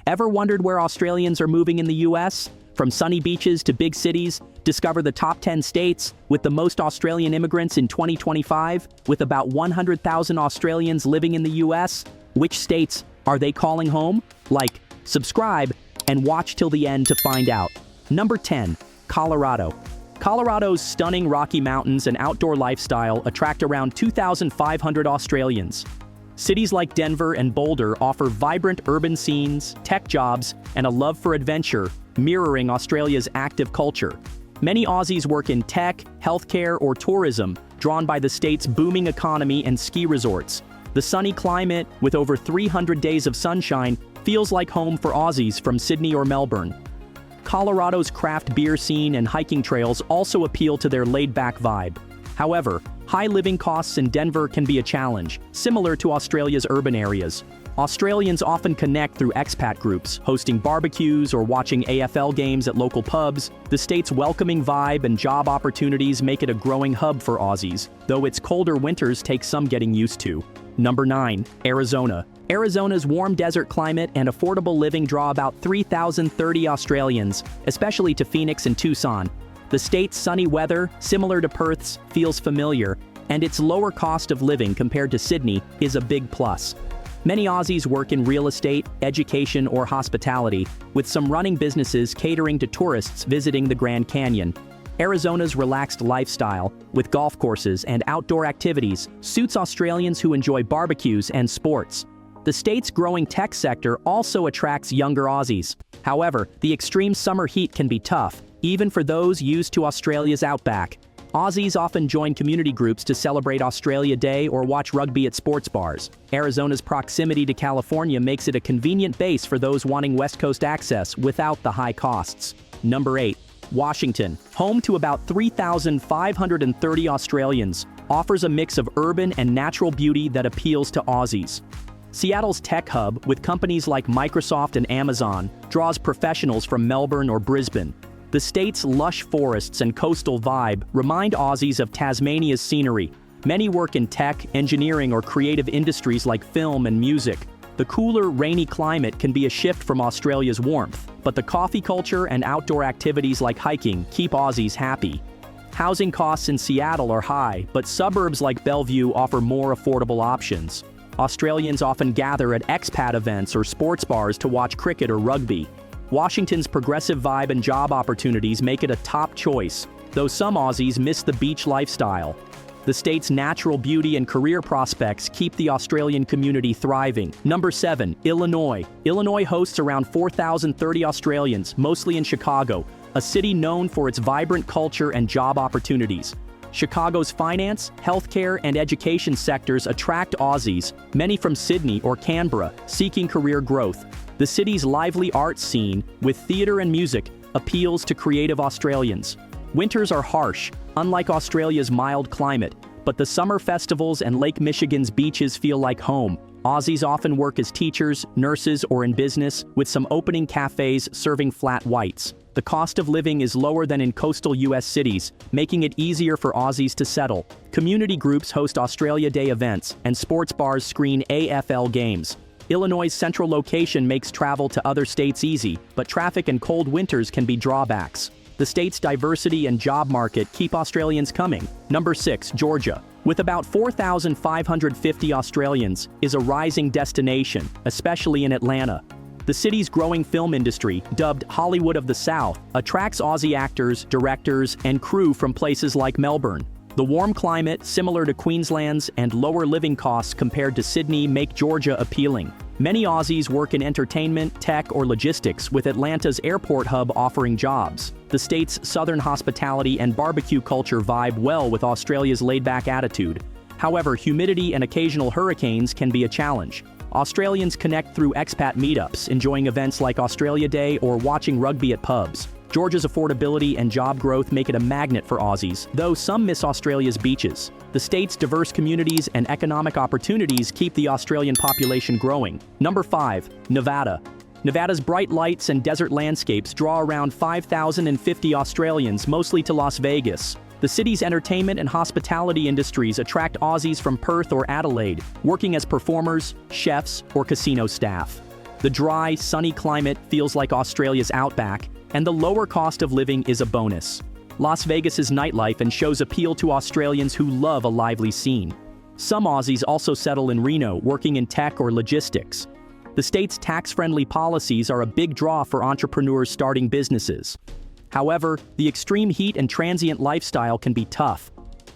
Ever wondered where Australians are moving in the US? From sunny beaches to big cities, discover the top 10 states with the most Australian immigrants in 2025, with about 100,000 Australians living in the US. Which states are they calling home? Like, subscribe, and watch till the end to find out. Number 10, Colorado. Colorado's stunning Rocky Mountains and outdoor lifestyle attract around 2,500 Australians. Cities like Denver and Boulder offer vibrant urban scenes, tech jobs, and a love for adventure, mirroring Australia's active culture. Many Aussies work in tech, healthcare, or tourism, drawn by the state's booming economy and ski resorts. The sunny climate, with over 300 days of sunshine, feels like home for Aussies from Sydney or Melbourne. Colorado's craft beer scene and hiking trails also appeal to their laid-back vibe. However, high living costs in Denver can be a challenge, similar to Australia's urban areas. Australians often connect through expat groups, hosting barbecues or watching AFL games at local pubs. The state's welcoming vibe and job opportunities make it a growing hub for Aussies, though its colder winters take some getting used to. Number 9, Arizona. Arizona's warm desert climate and affordable living draw about 3,030 Australians, especially to Phoenix and Tucson. The state's sunny weather, similar to Perth's, feels familiar, and its lower cost of living compared to Sydney is a big plus. Many Aussies work in real estate, education, or hospitality, with some running businesses catering to tourists visiting the Grand Canyon. Arizona's relaxed lifestyle, with golf courses and outdoor activities, suits Australians who enjoy barbecues and sports. The state's growing tech sector also attracts younger Aussies. However, the extreme summer heat can be tough, even for those used to Australia's outback. Aussies often join community groups to celebrate Australia Day or watch rugby at sports bars. Arizona's proximity to California makes it a convenient base for those wanting West Coast access without the high costs. Number 8, Washington, home to about 3,530 Australians, offers a mix of urban and natural beauty that appeals to Aussies. Seattle's tech hub, with companies like Microsoft and Amazon, draws professionals from Melbourne or Brisbane. The state's lush forests and coastal vibe remind Aussies of Tasmania's scenery. Many work in tech, engineering, or creative industries like film and music. The cooler, rainy climate can be a shift from Australia's warmth, but the coffee culture and outdoor activities like hiking keep Aussies happy. Housing costs in Seattle are high, but suburbs like Bellevue offer more affordable options. Australians often gather at expat events or sports bars to watch cricket or rugby. Washington's progressive vibe and job opportunities make it a top choice, though some Aussies miss the beach lifestyle. The state's natural beauty and career prospects keep the Australian community thriving. Number 7, Illinois. Illinois hosts around 4,030 Australians, mostly in Chicago, a city known for its vibrant culture and job opportunities. Chicago's finance, healthcare, and education sectors attract Aussies, many from Sydney or Canberra, seeking career growth. The city's lively arts scene, with theater and music, appeals to creative Australians. Winters are harsh, unlike Australia's mild climate, but the summer festivals and Lake Michigan's beaches feel like home. Aussies often work as teachers, nurses, or in business, with some opening cafes serving flat whites. The cost of living is lower than in coastal U.S. cities, making it easier for Aussies to settle. Community groups host Australia Day events, and sports bars screen AFL games. Illinois' central location makes travel to other states easy, but traffic and cold winters can be drawbacks. The state's diversity and job market keep Australians coming. Number 6, Georgia. With about 4,550 Australians, is a rising destination, especially in Atlanta. The city's growing film industry, dubbed Hollywood of the South, attracts Aussie actors, directors, and crew from places like Melbourne. The warm climate, similar to Queensland's, and lower living costs compared to Sydney make Georgia appealing. Many Aussies work in entertainment, tech, or logistics, with Atlanta's airport hub offering jobs. The state's southern hospitality and barbecue culture vibe well with Australia's laid-back attitude. However, humidity and occasional hurricanes can be a challenge. Australians connect through expat meetups, enjoying events like Australia Day or watching rugby at pubs. Georgia's affordability and job growth make it a magnet for Aussies, though some miss Australia's beaches. The state's diverse communities and economic opportunities keep the Australian population growing. Number 5, Nevada. Nevada's bright lights and desert landscapes draw around 5,050 Australians, mostly to Las Vegas. The city's entertainment and hospitality industries attract Aussies from Perth or Adelaide, working as performers, chefs, or casino staff. The dry, sunny climate feels like Australia's outback, and the lower cost of living is a bonus. Las Vegas's nightlife and shows appeal to Australians who love a lively scene. Some Aussies also settle in Reno, working in tech or logistics. The state's tax-friendly policies are a big draw for entrepreneurs starting businesses. However, the extreme heat and transient lifestyle can be tough.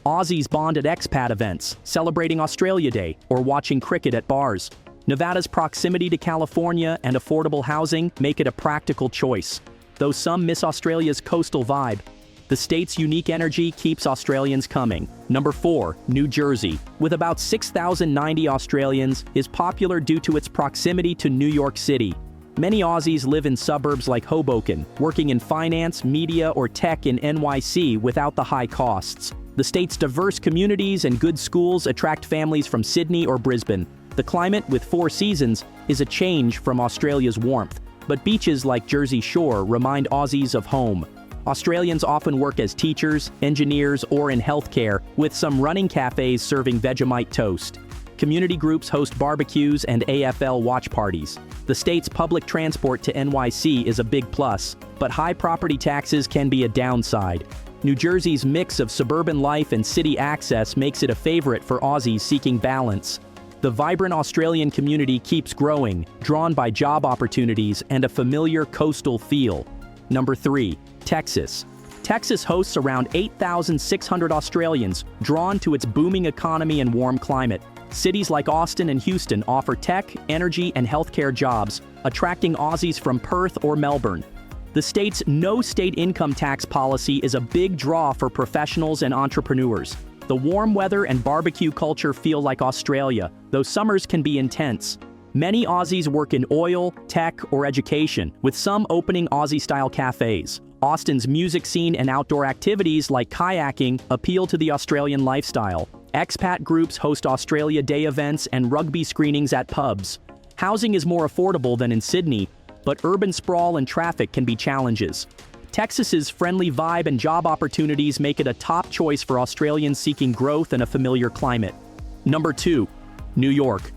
Aussies bond at expat events, celebrating Australia Day, or watching cricket at bars. Nevada's proximity to California and affordable housing make it a practical choice, though some miss Australia's coastal vibe. The state's unique energy keeps Australians coming. Number 4, New Jersey, with about 6,090 Australians, is popular due to its proximity to New York City. Many Aussies live in suburbs like Hoboken, working in finance, media, or tech in NYC without the high costs. The state's diverse communities and good schools attract families from Sydney or Brisbane. The climate, with 4 seasons, is a change from Australia's warmth, but beaches like Jersey Shore remind Aussies of home. Australians often work as teachers, engineers, or in healthcare, with some running cafes serving Vegemite toast. Community groups host barbecues and AFL watch parties. The state's public transport to NYC is a big plus, but high property taxes can be a downside. New Jersey's mix of suburban life and city access makes it a favorite for Aussies seeking balance. The vibrant Australian community keeps growing, drawn by job opportunities and a familiar coastal feel. Number 3, Texas. Texas hosts around 8,600 Australians, drawn to its booming economy and warm climate. Cities like Austin and Houston offer tech, energy, and healthcare jobs, attracting Aussies from Perth or Melbourne. The state's no state income tax policy is a big draw for professionals and entrepreneurs. The warm weather and barbecue culture feel like Australia, though summers can be intense. Many Aussies work in oil, tech, or education, with some opening Aussie-style cafes. Austin's music scene and outdoor activities like kayaking appeal to the Australian lifestyle. Expat groups host Australia Day events and rugby screenings at pubs. Housing is more affordable than in Sydney, but urban sprawl and traffic can be challenges. Texas's friendly vibe and job opportunities make it a top choice for Australians seeking growth and a familiar climate. Number 2, New York.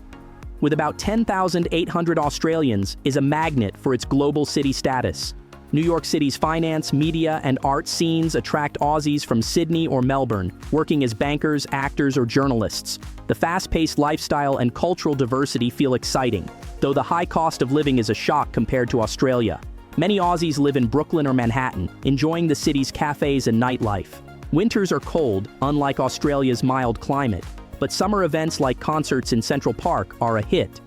With about 10,800 Australians, is a magnet for its global city status. New York City's finance, media, and art scenes attract Aussies from Sydney or Melbourne, working as bankers, actors, or journalists. The fast-paced lifestyle and cultural diversity feel exciting, though the high cost of living is a shock compared to Australia. Many Aussies live in Brooklyn or Manhattan, enjoying the city's cafes and nightlife. Winters are cold, unlike Australia's mild climate, but summer events like concerts in Central Park are a hit.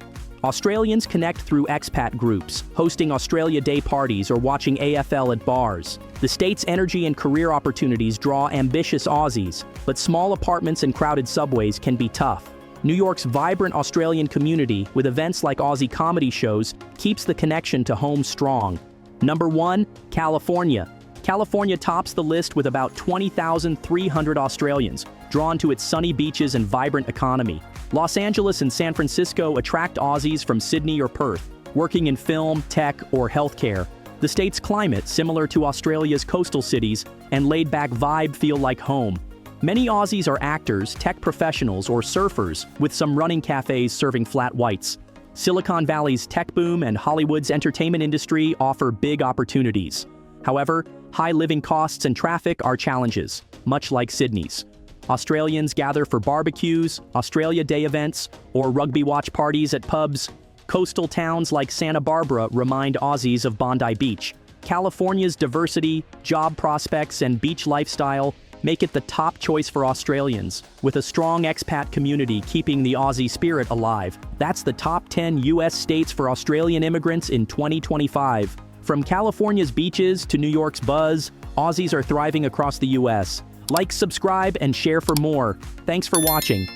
Australians connect through expat groups, hosting Australia Day parties or watching AFL at bars. The state's energy and career opportunities draw ambitious Aussies, but small apartments and crowded subways can be tough. New York's vibrant Australian community, with events like Aussie comedy shows, keeps the connection to home strong. Number 1, California. California tops the list with about 20,300 Australians, drawn to its sunny beaches and vibrant economy. Los Angeles and San Francisco attract Aussies from Sydney or Perth, working in film, tech, or healthcare. The state's climate, similar to Australia's coastal cities, and laid-back vibe feel like home. Many Aussies are actors, tech professionals, or surfers, with some running cafes serving flat whites. Silicon Valley's tech boom and Hollywood's entertainment industry offer big opportunities. However, high living costs and traffic are challenges, much like Sydney's. Australians gather for barbecues, Australia Day events, or rugby watch parties at pubs. Coastal towns like Santa Barbara remind Aussies of Bondi Beach. California's diversity, job prospects, and beach lifestyle make it the top choice for Australians, with a strong expat community keeping the Aussie spirit alive. That's the top 10 U.S. states for Australian immigrants in 2025. From California's beaches to New York's buzz, Aussies are thriving across the U.S. Like, subscribe, and share for more. Thanks for watching.